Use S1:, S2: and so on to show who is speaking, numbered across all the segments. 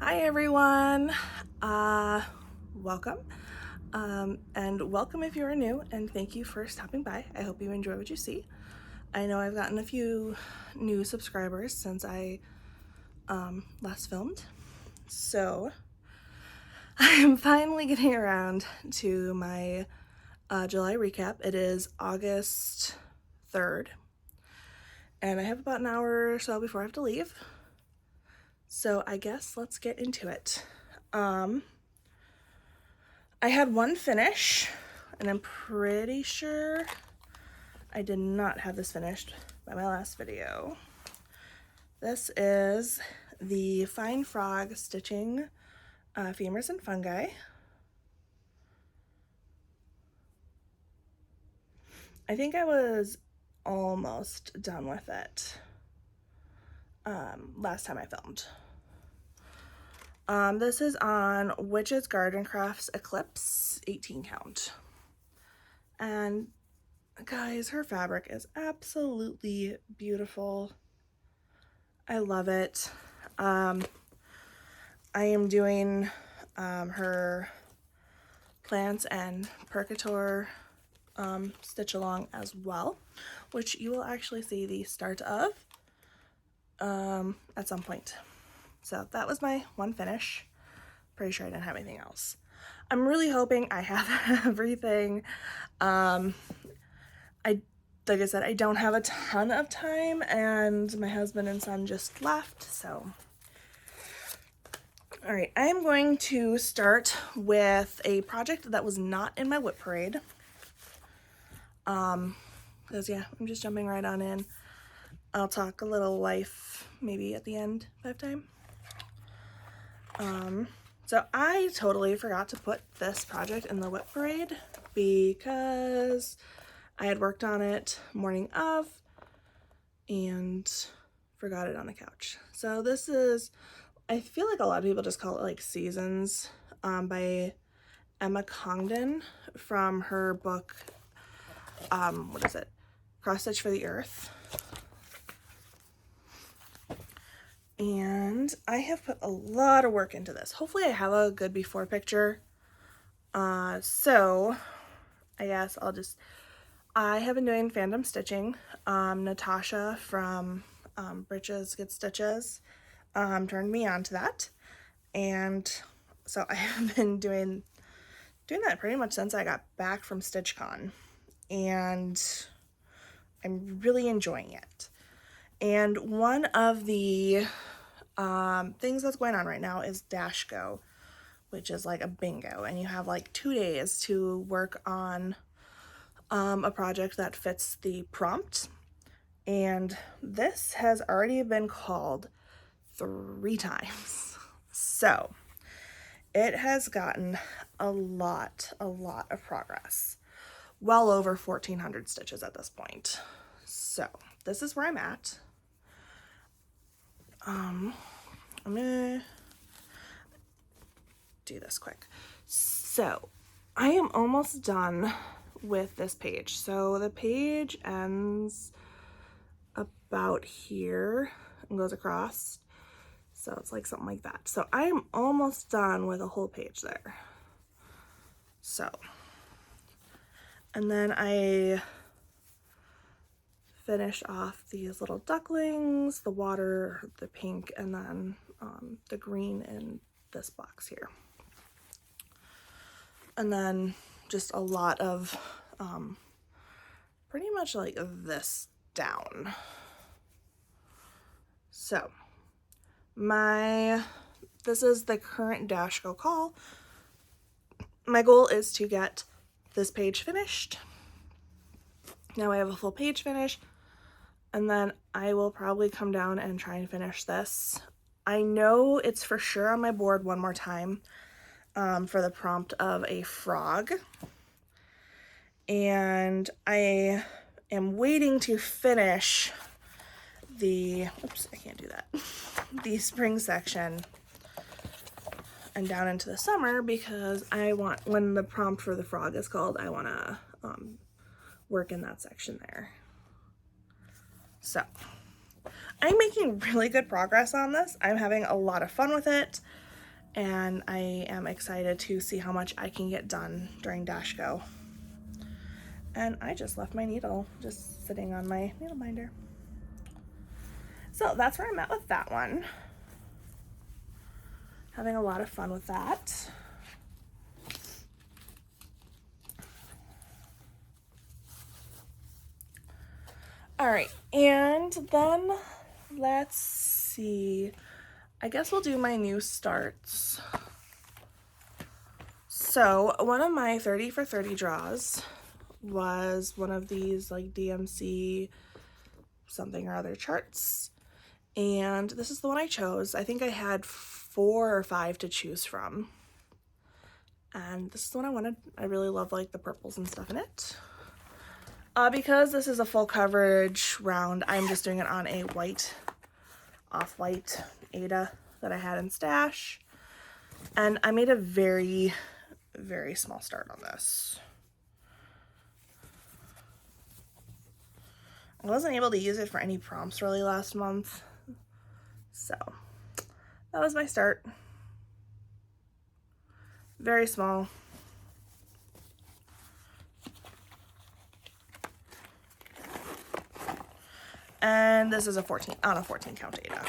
S1: Hi everyone, welcome, and welcome if you're new, and thank you for stopping by. I hope you enjoy what you see. I know I've gotten a few new subscribers since I last filmed, so I am finally getting around to my July recap. It is August 3rd, and I have about an hour or so before I have to leave. So I guess let's get into it. I had one finish, and I'm pretty sure I did not have this finished by my last video. This is the Fine Frog Stitching Femurs and Fungi. I think I was almost done with it last time I filmed. This is on Witch's Garden Crafts Eclipse 18 count. And guys, her fabric is absolutely beautiful. I love it. I am doing her Plants and Percator stitch along as well, which you will actually see the start of at some point. So that was my one finish. Pretty sure I didn't have anything else. I'm really hoping I have everything. Like I said, I don't have a ton of time, and my husband and son just left, so. All right, I am going to start with a project that was not in my WIP parade. Because yeah, I'm just jumping right on in. I'll talk a little life maybe at the end if I have time. So I totally forgot to put this project in the WIP parade because I had worked on it morning of and forgot it on the couch. So this is, I feel like a lot of people just call it like Seasons by Emma Congdon from her book, what is it? Cross Stitch for the Earth. And I have put a lot of work into this. Hopefully I have a good before picture. So I guess I have been doing fandom stitching. Natasha from Britches Get Stitches turned me on to that. And so I have been doing that pretty much since I got back from StitchCon. And I'm really enjoying it. And one of the things that's going on right now is Dash Go, which is like a bingo, and you have like 2 days to work on a project that fits the prompt. And this has already been called 3 times. So it has gotten a lot of progress. Well over 1,400 stitches at this point. So this is where I'm at. I'm gonna do this quick. So I am almost done with this page. So the page ends about here and goes across. So it's like something like that. So I am almost done with a whole page there. So, and then I finished off these little ducklings, the water, the pink, and then the green in this box here. And then just a lot of pretty much like this down. So this is the current Dash Go call. My goal is to get this page finished. Now I have a full page finish, and then I will probably come down and try and finish this. I know it's for sure on my board one more time for the prompt of a frog. And I am waiting to finish oops, I can't do that, the spring section and down into the summer, because I want, when the prompt for the frog is called, I want to work in that section there. So I'm making really good progress on this. I'm having a lot of fun with it. and I am excited to see how much I can get done during Dash Go. And I just left my needle just sitting on my needle binder. So that's where I'm at with that one. Having a lot of fun with that. All right, and then let's see. I guess we'll do my new starts. So one of my 30 for 30 draws was one of these like DMC something or other charts. And this is the one I chose. I think I had 4 or 5 to choose from. And this is the one I wanted. I really love like the purples and stuff in it. Because this is a full coverage round, I'm just doing it on a white, off-white Ada that I had in stash. And I made a very, very small start on this. I wasn't able to use it for any prompts really last month. So that was my start. Very small. And this is a 14 count Ada.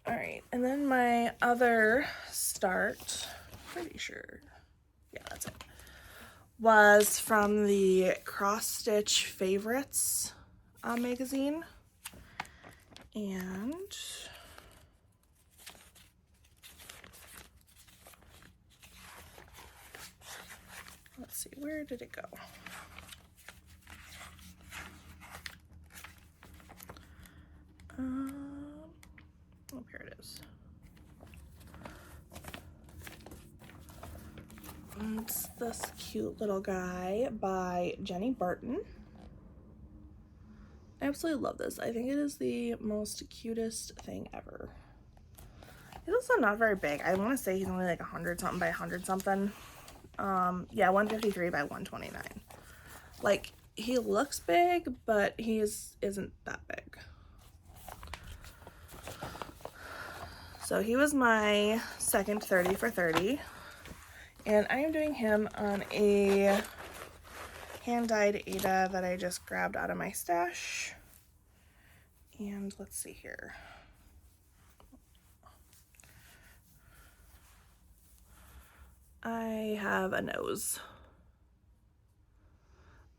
S1: All right, and then my other start, pretty sure, yeah, that's it, was from the Cross Stitch Favorites magazine. And let's see, where did it go? Oh, here it is. It's this cute little guy by Jenny Burton. I absolutely love this. I think it is the most cutest thing ever. He's also not very big. I want to say he's only like 100 something by 100 something. Yeah, 153 by 129. Like, he looks big, but he isn't that big. So he was my second 30 for 30, and I am doing him on a hand-dyed Ada that I just grabbed out of my stash. And let's see here. I have a nose.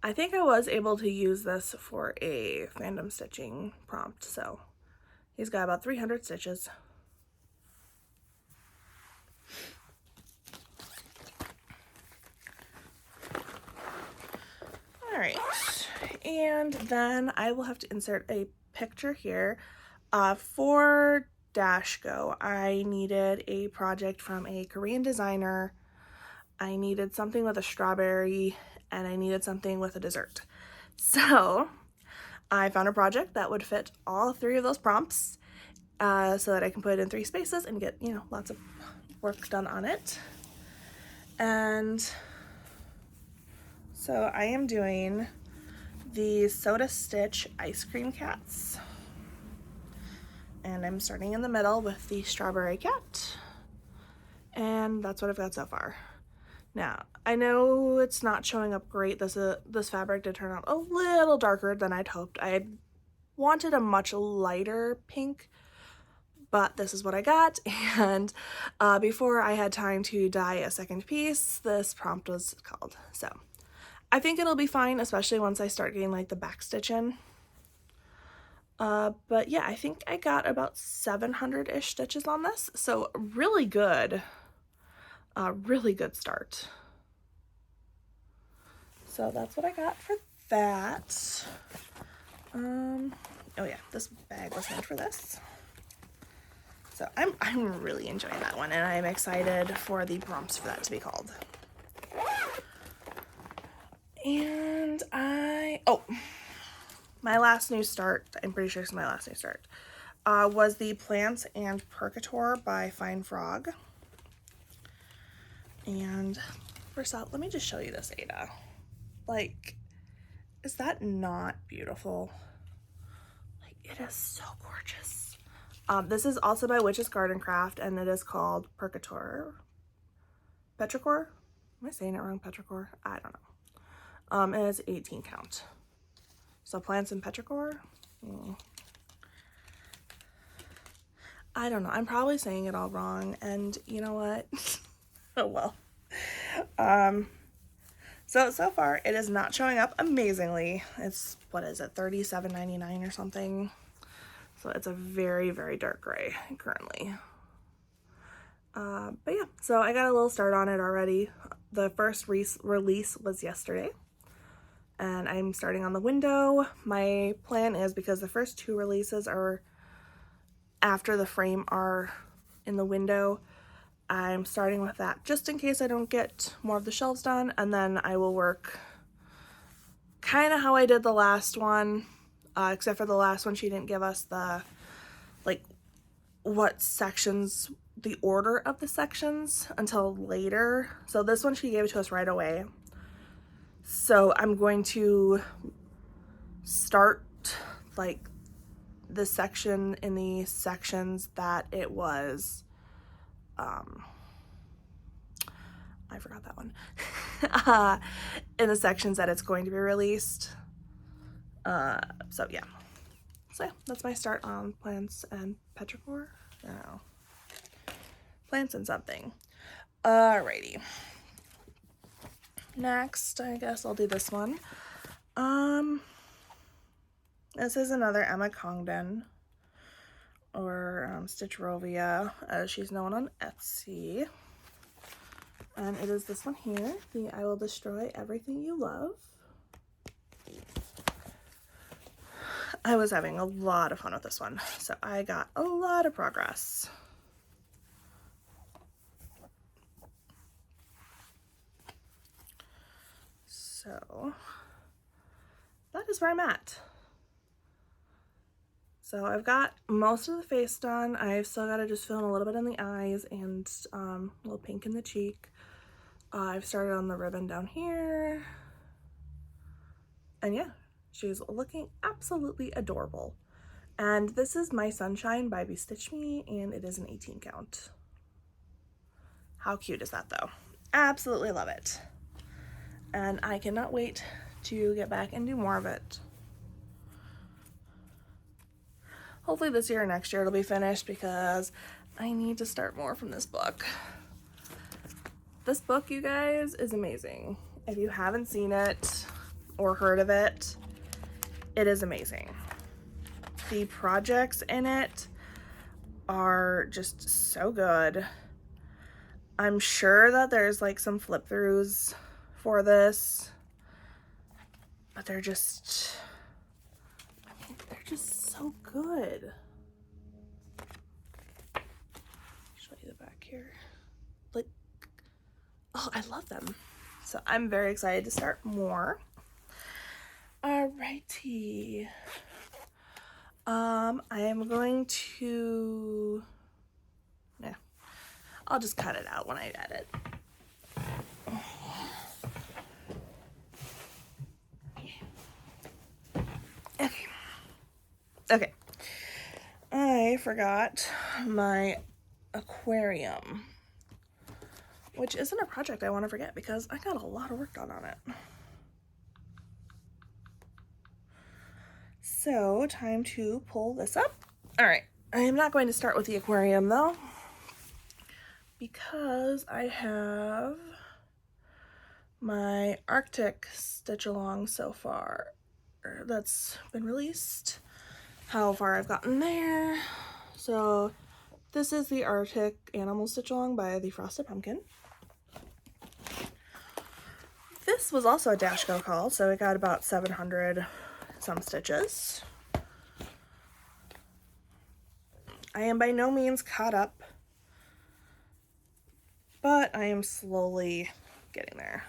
S1: I think I was able to use this for a fandom stitching prompt, so he's got about 300 stitches. All right, and then I will have to insert a picture here. For Dash Go, I needed a project from a Korean designer. I needed something with a strawberry, and I needed something with a dessert. So I found a project that would fit all 3 of those prompts, so that I can put it in 3 spaces and get, you know, lots of work done on it. And so I am doing the Soda Stitch Ice Cream Cats. And I'm starting in the middle with the Strawberry Cat. And that's what I've got so far. Now, I know it's not showing up great. This fabric did turn out a little darker than I'd hoped. I wanted a much lighter pink, but this is what I got. And before I had time to dye a second piece, this prompt was called. So I think it'll be fine, especially once I start getting like the back stitch in. But yeah, I think I got about 700-ish stitches on this, so really good. Really good start. So that's what I got for that. Oh yeah, this bag was meant for this. So I'm really enjoying that one, and I'm excited for the prompts for that to be called. And my last new start, I'm pretty sure it's my last new start, was the Plants and Purgator by Fine Frog. And first off, let me just show you this Ada. Like, is that not beautiful? Like, it is so gorgeous. This is also by Witch's Garden Craft, and it is called Petrichor. Am I saying it wrong? Petrichor? I don't know. And it's 18 count. So plants in Petrichor? I don't know. I'm probably saying it all wrong, and you know what? Oh well. So far it is not showing up amazingly. It's, what is it, $37.99 or something. So it's a very, very dark gray currently. But yeah, so I got a little start on it already. The first release was yesterday, and I'm starting on the window. My plan is, because the first 2 releases are after the frame are in the window, I'm starting with that just in case I don't get more of the shelves done, and then I will work kind of how I did the last one, except for the last one she didn't give us the, like, what sections, the order of the sections until later. So this one she gave it to us right away. So I'm going to start like the section in the sections that it was, I forgot that one, in the sections that it's going to be released. So yeah. So yeah, that's my start on plants and petrichor. No. Plants and something. Alrighty. Next, I guess I'll do this one. This is another Emma Congdon, or Stitchrovia, as she's known on Etsy. And it is this one here, the I Will Destroy Everything You Love. I was having a lot of fun with this one, so I got a lot of progress. So that is where I'm at. So I've got most of the face done. I've still got to just fill in a little bit in the eyes and a little pink in the cheek. I've started on the ribbon down here. And yeah, she's looking absolutely adorable. And this is My Sunshine by Bestitch Me, and it is an 18 count. How cute is that though? Absolutely love it. And I cannot wait to get back and do more of it. Hopefully this year or next year it'll be finished, because I need to start more from this book. This book, you guys, is amazing. If you haven't seen it or heard of it, it is amazing. The projects in it are just so good. I'm sure that there's like some flip throughs for this, but they're just so good. Show you the back here. Like, oh, I love them. So I'm very excited to start more. Alrighty. I am going to, yeah, I'll just cut it out when I edit. Okay, I forgot my aquarium, which isn't a project I want to forget because I got a lot of work done on it. So, time to pull this up. All right, I am not going to start with the aquarium though, because I have my Arctic stitch along so far that's been released, how far I've gotten there. So this is the Arctic Animal Stitch Along by the Frosted Pumpkin. This was also a Dash Go call, so it got about 700 some stitches. I am by no means caught up, but I am slowly getting there.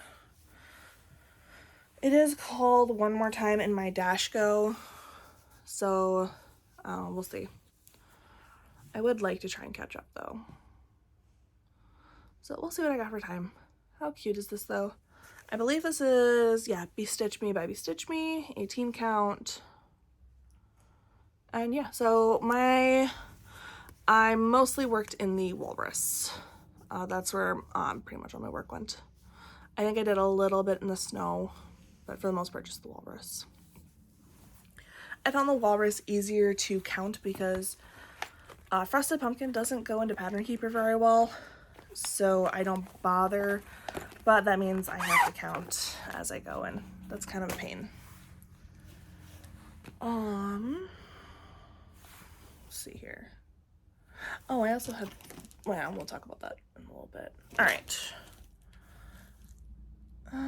S1: It is called One More Time in my Dash Go, so we'll see. I would like to try and catch up though. So we'll see what I got for time. How cute is this though? I believe this is, yeah, Bestitch Me by Bestitch Me, 18 count. And yeah, so my I mostly worked in the walrus. That's where pretty much all my work went. I think I did a little bit in the snow, but for the most part, just the walrus. I found the walrus easier to count because Frosted Pumpkin doesn't go into Pattern Keeper very well, so I don't bother, but that means I have to count as I go, and that's kind of a pain. Let's see here. Oh, I also had, well, we'll talk about that in a little bit. All right. I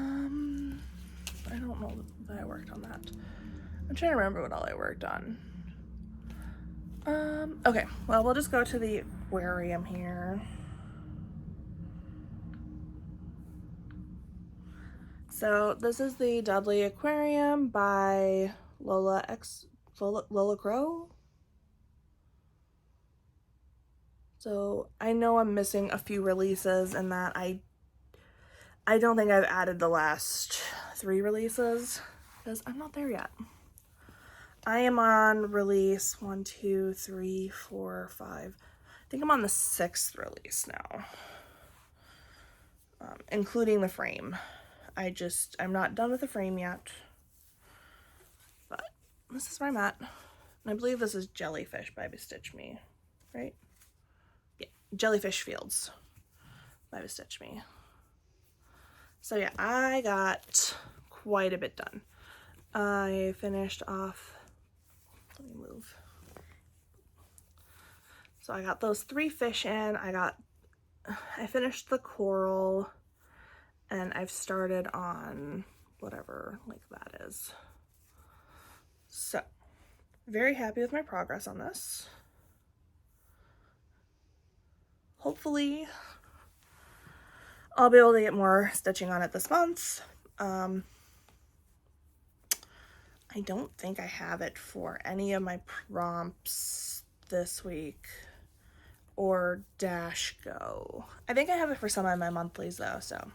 S1: don't know that I worked on that. I'm trying to remember what all I worked on. Okay, well, we'll just go to the aquarium here. So this is the Dudley Aquarium by Lola Crow. So I know I'm missing a few releases and that I don't think I've added the last 3 releases because I'm not there yet. I am on release 1, 2, 3, 4, 5. I think I'm on the 6th release now, including the frame. I'm not done with the frame yet, but this is where I'm at. And I believe this is Jellyfish by Bestitch Me, right? Yeah, Jellyfish Fields by Bestitch Me. So yeah, I got quite a bit done. I finished off, let me move. So I got those 3 fish in, I finished the coral, and I've started on whatever like that is. So, very happy with my progress on this. Hopefully, I'll be able to get more stitching on it this month. I don't think I have it for any of my prompts this week or Dash Go. I think I have it for some of my monthlies though, so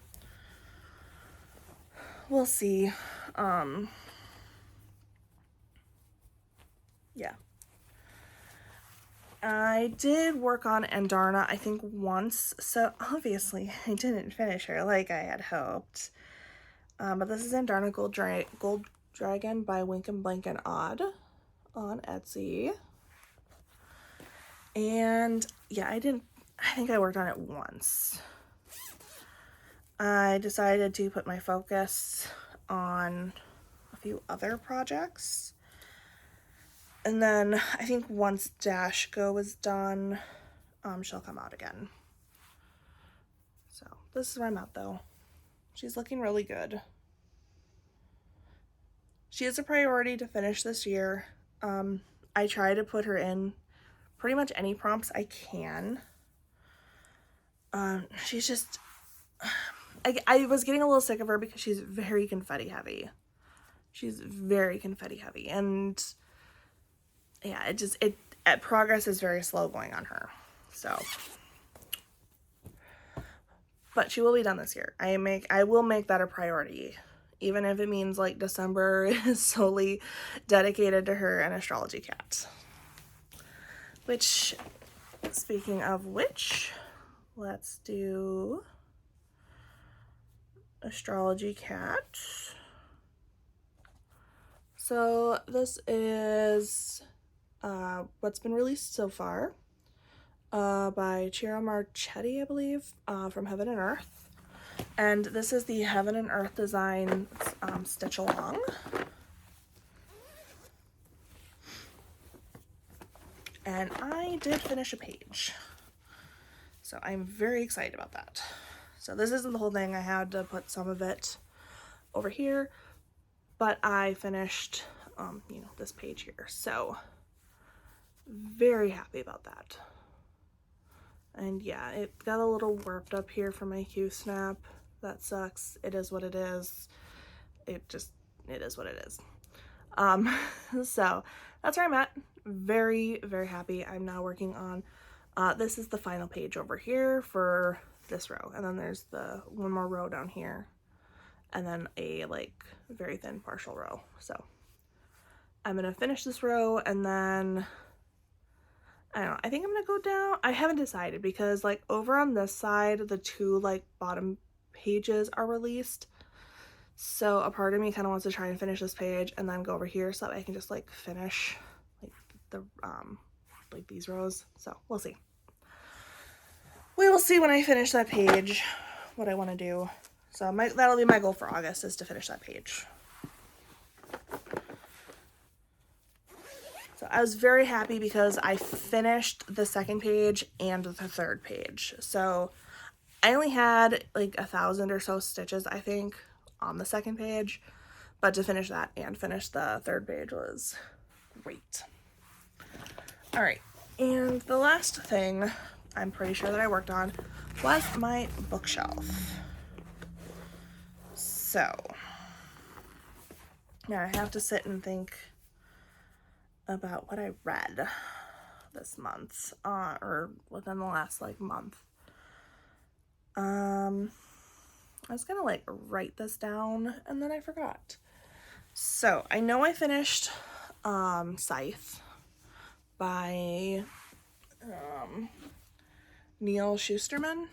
S1: we'll see. Yeah. I did work on Andarna, I think once, so obviously I didn't finish her like I had hoped. But this is Andarna Gold Dragon by Wink and Blink and Odd on Etsy. And yeah, I think I worked on it once. I decided to put my focus on a few other projects. And then I think once Dash Go is done, she'll come out again. So this is where I'm at though. She's looking really good. She is a priority to finish this year. I try to put her in pretty much any prompts I can. She's just, I was getting a little sick of her because she's very confetti heavy. She's very confetti heavy, and yeah, progress is very slow going on her. So, but she will be done this year. I will make that a priority, even if it means like December is solely dedicated to her and Astrology Cat. Which, speaking of which, let's do Astrology Cat. So this is what's been released so far by Chiara Marchetti, I believe, from Heaven and Earth. And this is the Heaven and Earth design stitch along. And I did finish a page. So I'm very excited about that. So this isn't the whole thing. I had to put some of it over here, but I finished, this page here. So very happy about that. And yeah, it got a little warped up here for my Q snap. That sucks. It is what it is. It is what it is. So that's where I'm at. Very, very happy. I'm now working on, this is the final page over here for this row. And then there's the one more row down here. And then a like very thin partial row. So I'm going to finish this row and then I don't know. I think I'm gonna go down. I haven't decided because like over on this side, the two like bottom pages are released. So a part of me kind of wants to try and finish this page and then go over here so that I can just like finish like the like these rows. So we'll see. We will see when I finish that page what I want to do. So that'll be my goal for August, is to finish that page. So I was very happy because I finished the second page and the third page. So I only had like 1,000 or so stitches, I think, on the second page. But to finish that and finish the third page was great. All right, and the last thing I'm pretty sure that I worked on was my bookshelf. So now I have to sit and think about what I read this month, or within the last like month. I was gonna like write this down and then I forgot. So I know I finished Scythe by Neil Shusterman.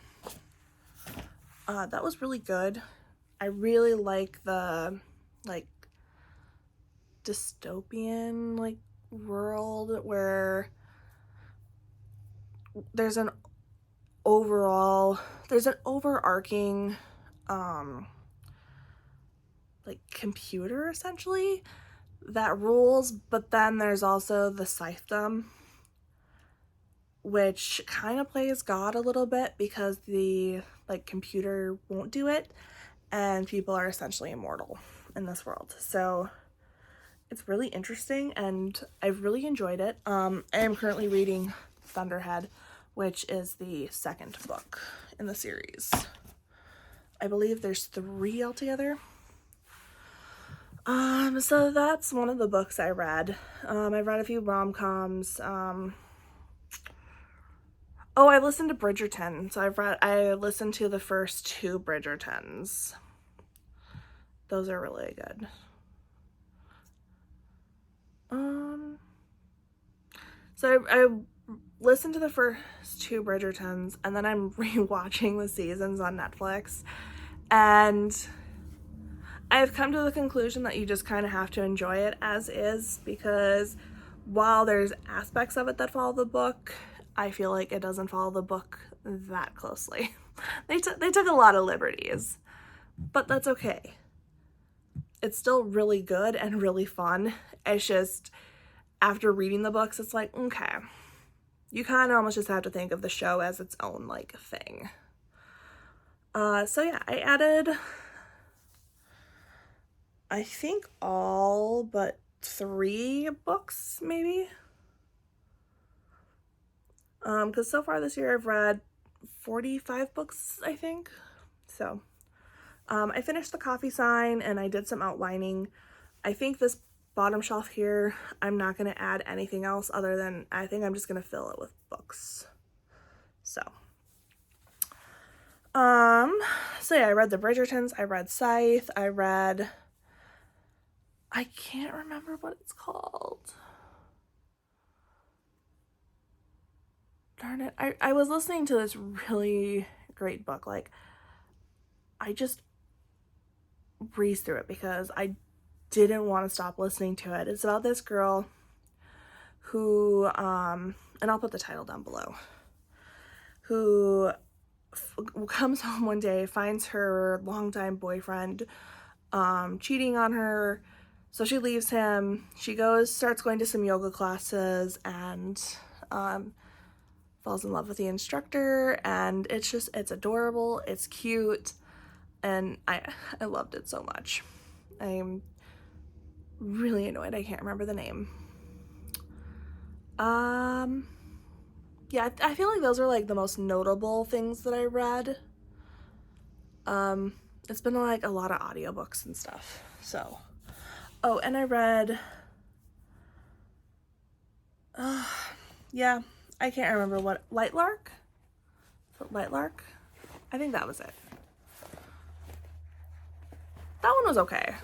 S1: That was really good. I really like the like dystopian like world where there's an overarching like computer essentially that rules, but then there's also the Scythedom, which kind of plays God a little bit because the like computer won't do it and people are essentially immortal in this world. So it's really interesting and I've really enjoyed it. I am currently reading Thunderhead, which is the second book in the series. I believe there's 3 altogether. So that's one of the books I read. I've read a few rom-coms. Oh, I listened to Bridgerton. So I listened to the first 2 Bridgertons. Those are really good. So I listened to the first 2 Bridgertons and then I'm rewatching the seasons on Netflix, and I've come to the conclusion that you just kind of have to enjoy it as is, because while there's aspects of it that follow the book, I feel like it doesn't follow the book that closely. They took a lot of liberties, but that's okay. It's still really good and really fun. It's just after reading the books, it's like, okay, you kind of almost just have to think of the show as its own like thing. So yeah, I added, I think all but 3 books maybe. Because so far this year I've read 45 books, I think. So I finished the coffee sign and I did some outlining. I think this bottom shelf here, I'm not going to add anything else other than, I think I'm just going to fill it with books. So yeah, I read the Bridgertons, I read Scythe, I can't remember what it's called. Darn it. I was listening to this really great book. Like, I just breezed through it because I didn't want to stop listening to it. It's about this girl who, and I'll put the title down below, who comes home one day, finds her longtime boyfriend cheating on her, so she leaves him. She starts going to some yoga classes and falls in love with the instructor, and it's adorable, it's cute, and I loved it so much. I'm really annoyed I can't remember the name. Yeah, I feel like those are like the most notable things that I read. It's been like a lot of audiobooks and stuff. So, oh, and I read, yeah, I can't remember what, Lightlark? Lightlark? I think that was it. That one was okay.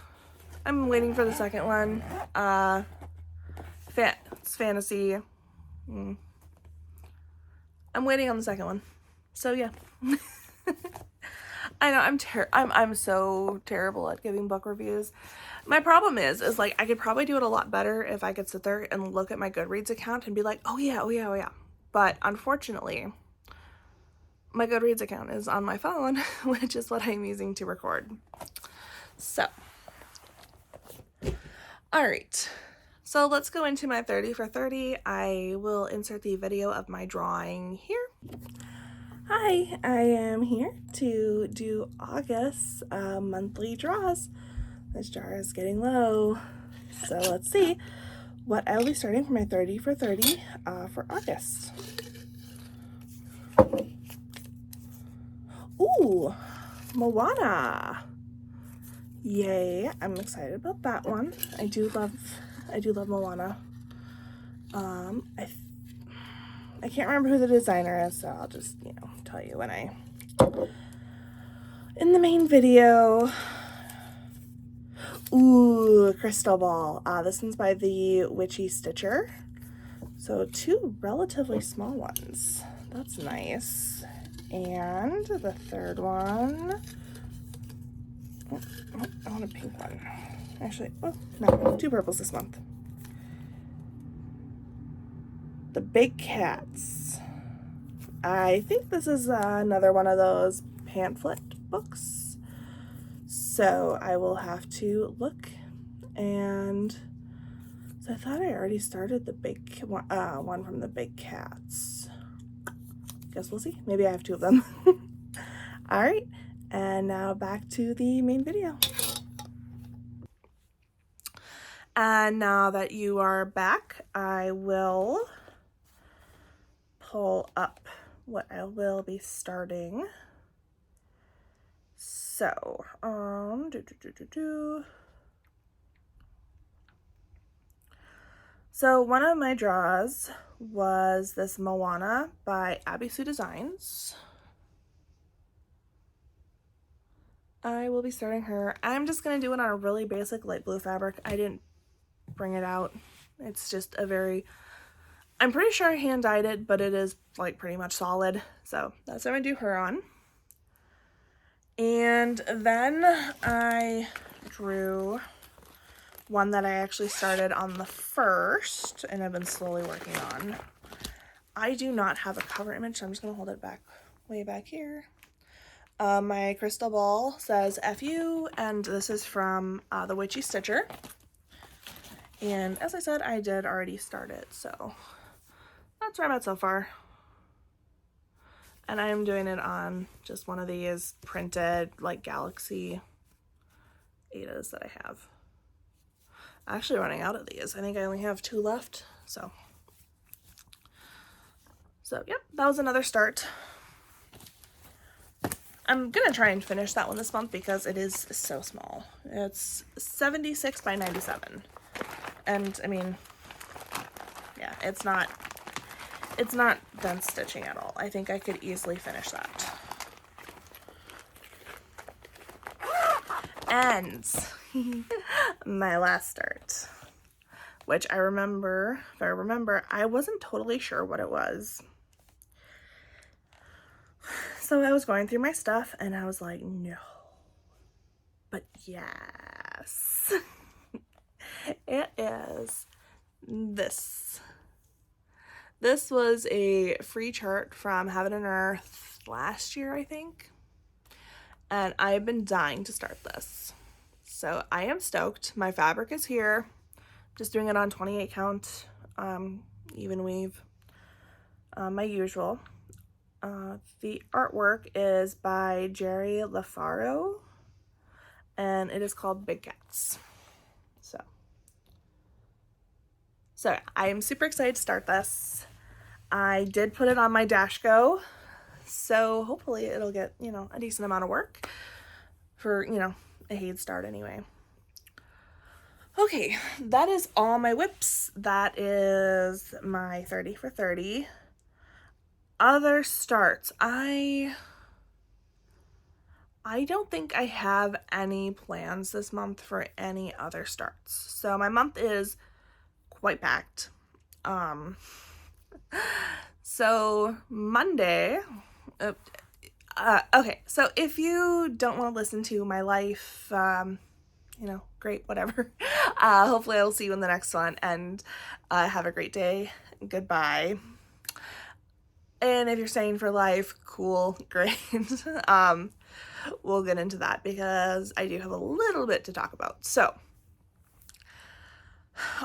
S1: I'm waiting for the second one. It's fantasy. I'm waiting on the second one. So yeah. I know I'm so terrible at giving book reviews. My problem is like I could probably do it a lot better if I could sit there and look at my Goodreads account and be like, oh yeah, oh yeah, oh yeah. But unfortunately, my Goodreads account is on my phone, which is what I'm using to record. So, all right. So let's go into my 30 for 30. I will insert the video of my drawing here. Hi, I am here to do August monthly draws. This jar is getting low. So let's see what I'll be starting for my 30 for 30 for August. Ooh, Moana. Yay, I'm excited about that one. I do love Moana. I can't remember who the designer is, so I'll just, tell you when in the main video. Ooh, Crystal Ball. This one's by the Witchy Stitcher. So 2 relatively small ones. That's nice. And the third one. Oh, I want a pink one. Actually, no, 2 purples this month. The Big Cats. I think this is another one of those pamphlet books. So I will have to look, and so I thought I already started the big one from the Big Cats. Guess we'll see. Maybe I have 2 of them. All right, and now back to the main video. And now that you are back, I will pull up what I will be starting. So, So one of my draws was this Moana by Abby Sue Designs. I will be starting her. I'm just going to do it on a really basic light blue fabric. I didn't bring it out. It's just I'm pretty sure I hand dyed it, but it is like pretty much solid. So that's what I'm going to do her on. And then I drew one that I actually started on the 1st and I've been slowly working on. I do not have a cover image, so I'm just going to hold it way back here. My crystal ball says FU, and this is from the Witchy Stitcher. And as I said, I did already start it, so that's where I'm at so far. And I'm doing it on just one of these printed, like, Galaxy Adas that I have. I'm actually running out of these. I think I only have 2 left, so yep, that was another start. I'm gonna try and finish that one this month because it is so small. It's 76 by 97. And, I mean, yeah, it's not dense stitching at all. I think I could easily finish that. And my last start, which if I remember, I wasn't totally sure what it was. So I was going through my stuff and I was like, no, but yes. It is this. This was a free chart from Heaven and Earth last year, I think. And I've been dying to start this. So I am stoked. My fabric is here. Just doing it on 28 count, even weave, my usual. The artwork is by Jerry LaFaro, and it is called Big Cats. So I am super excited to start this. I did put it on my Dashgo, so hopefully it'll get, a decent amount of work for, a head start anyway. Okay, that is all my whips. That is my 30 for 30. Other starts. I don't think I have any plans this month for any other starts. So my month is quite packed. So Monday, okay, so if you don't want to listen to my life, great, whatever. Hopefully I'll see you in the next one, and have a great day. Goodbye. And if you're staying for life, cool, great. We'll get into that because I do have a little bit to talk about. So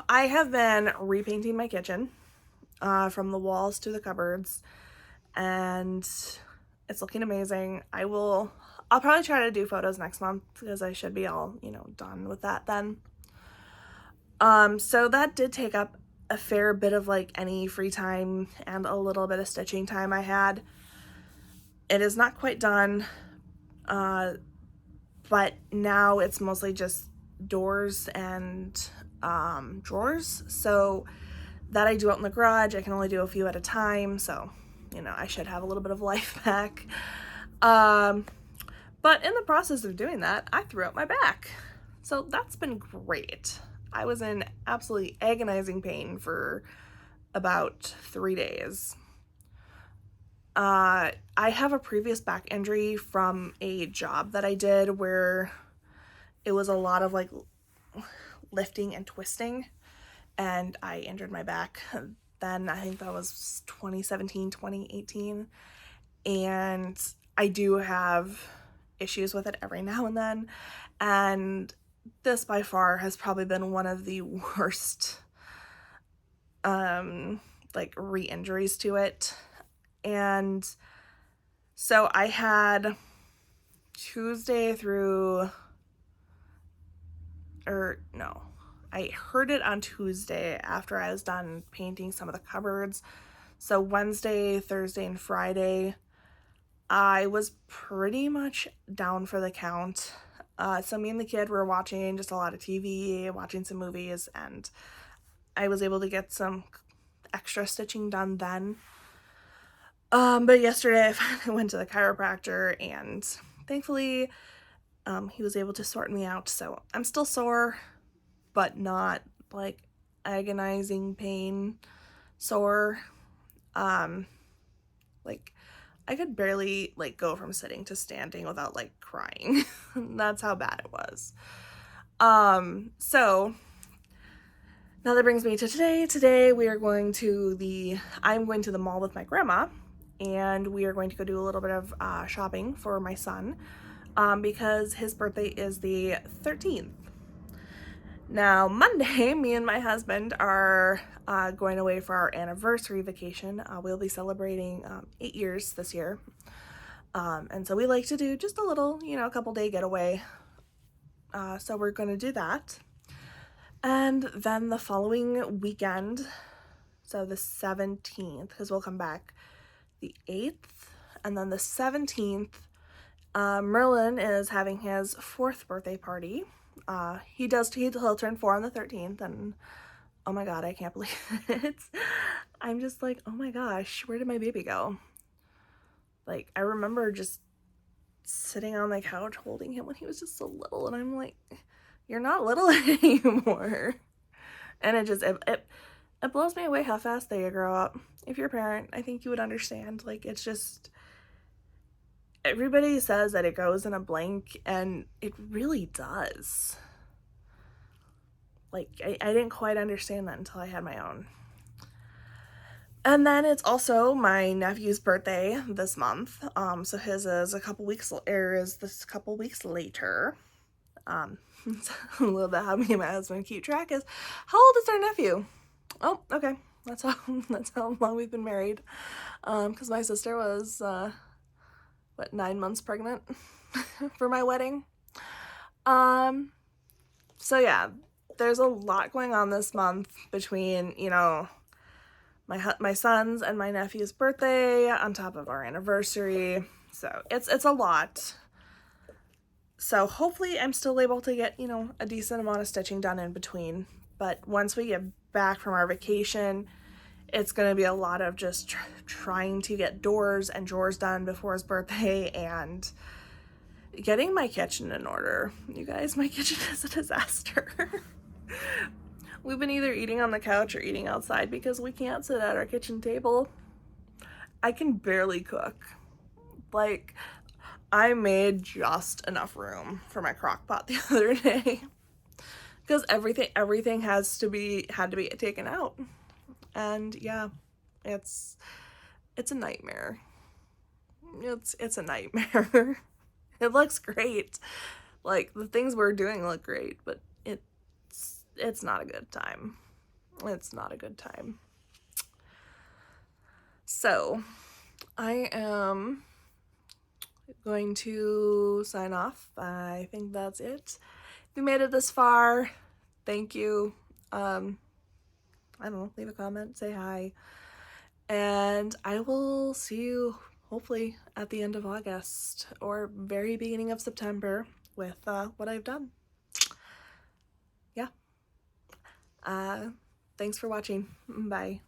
S1: I have been repainting my kitchen from the walls to the cupboards, and it's looking amazing. I'll probably try to do photos next month because I should be all, done with that then. So that did take up a fair bit of like any free time and a little bit of stitching time I had. It is not quite done, but now it's mostly just doors and drawers. So that I do out in the garage. I can only do a few at a time, so I should have a little bit of life back. But in the process of doing that, I threw out my back. So that's been great. I was in absolutely agonizing pain for about 3 days. I have a previous back injury from a job that I did where it was a lot of like lifting and twisting, and I injured my back then. I think that was 2017, 2018, and I do have issues with it every now and then, and this by far has probably been one of the worst like re-injuries to it. And so I had I heard it on Tuesday after I was done painting some of the cupboards. So Wednesday, Thursday, and Friday, I was pretty much down for the count. So me and the kid were watching just a lot of TV, watching some movies, and I was able to get some extra stitching done then. But yesterday I finally went to the chiropractor, and thankfully he was able to sort me out. So I'm still sore, but not like agonizing pain sore. Like I could barely like go from sitting to standing without like crying. That's how bad it was. So now that brings me to today. Today we are going to I'm going to the mall with my grandma, and we are going to go do a little bit of shopping for my son because his birthday is the 13th. Now, Monday, me and my husband are going away for our anniversary vacation. We'll be celebrating 8 years this year. And so we like to do just a little, a couple day getaway. So we're going to do that. And then the following weekend, so the 17th, because we'll come back the 8th, and then the 17th, Merlin is having his 4th birthday party. He'll turn 4 on the 13th, and oh my god, I can't believe it. I'm just like, oh my gosh, where did my baby go? Like, I remember just sitting on the couch holding him when he was just so little, and I'm like, you're not little anymore. And it blows me away how fast they grow up. If you're a parent, I think you would understand. Like, it's just, everybody says that it goes in a blink, and it really does. Like, I didn't quite understand that until I had my own. And then it's also my nephew's birthday this month. So his is a couple weeks later. A little bit how me and my husband keep track is, how old is our nephew? Oh, okay. That's how long we've been married. Because my sister was 9 months pregnant for my wedding. So yeah, there's a lot going on this month between, my son's and my nephew's birthday on top of our anniversary. So it's a lot. So hopefully I'm still able to get, a decent amount of stitching done in between. But once we get back from our vacation, it's going to be a lot of just trying to get doors and drawers done before his birthday and getting my kitchen in order. You guys, my kitchen is a disaster. We've been either eating on the couch or eating outside because we can't sit at our kitchen table. I can barely cook. Like, I made just enough room for my crock pot the other day because everything had to be taken out. And yeah, it's a nightmare. It's a nightmare. It looks great. Like, the things we're doing look great, but it's not a good time. It's not a good time. So, I am going to sign off. I think that's it. If you made it this far, thank you. I don't know, leave a comment, say hi, and I will see you hopefully at the end of August or very beginning of September with what I've done. Yeah. Thanks for watching. Bye.